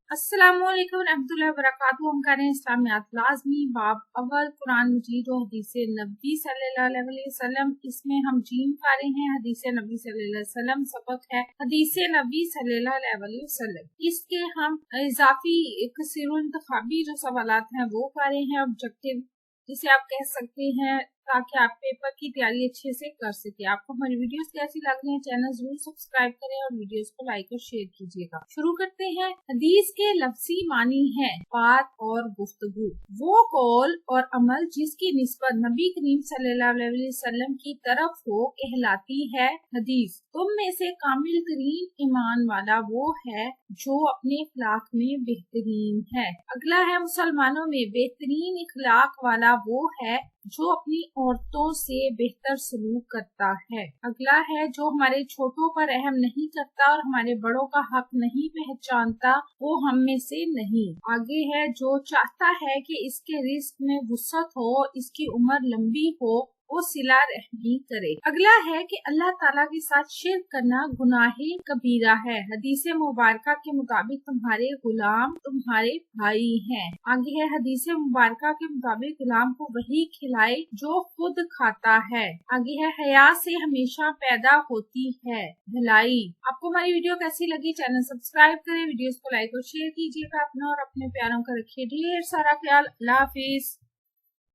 अस्सलामुअलैकुम रहमतुल्लाहि व बरकातुहू। हम कर रहे हैं इस्लामियात लाज़मी बाब अव्वल कुरान मजीद और हदीस नबी सल्लल्लाहु अलैहि वसल्लम। इसमें हम जीम पा रहे हैं। हदीस नबी सल्लल्लाहु अलैहि वसल्लम सबक है हदीस नबी सल्लल्लाहु अलैहि वसल्लम। इसके हम इजाफी कसीरुल इंतखाबी जो सवालात हैं वो पा रहे हैं। ऑब्जेक्टिव जिसे आप कह सकते हैं ताकि आप पेपर की तैयारी अच्छे से कर सके। आपको हमारी वीडियोस कैसी लग रही हैं, चैनल जरूर सब्सक्राइब करें और वीडियोस को लाइक और शेयर कीजिएगा। शुरू करते हैं। हदीस के लफ्जी मानी है बात और गुफ्तगू, वो कौल और अमल जिसकी निस्बत नबी करीम सल्लल्लाहु अलैहि वसल्लम की तरफ हो कहलाती है हदीस। तुम में से कामिल तरीन ईमान वाला वो है जो अपने इखलाक में बेहतरीन है। अगला है मुसलमानों में बेहतरीन इखलाक वाला वो है जो अपनी औरतों से बेहतर सलूक करता है। अगला है जो हमारे छोटों पर रहम नहीं करता और हमारे बड़ों का हक नहीं पहचानता, वो हम में से नहीं। आगे है जो चाहता है कि इसके रिस्क में वुसअत हो, इसकी उम्र लंबी हो, वो सिला रहमी करे। अगला है कि अल्लाह ताला के साथ शिर्क करना गुनाहे कबीरा है। हदीस मुबारका के मुताबिक तुम्हारे गुलाम तुम्हारे भाई हैं। आगे है हदीस मुबारका के मुताबिक गुलाम को वही खिलाए जो खुद खाता है। आगे है हया से हमेशा पैदा होती है भलाई। आपको हमारी वीडियो कैसी लगी, चैनल सब्सक्राइब करें, वीडियोस को लाइक और शेयर कीजिएगा। अपना और अपने प्यारों का रखिए ढेर सारा ख्याल। अल्लाह हाफिज।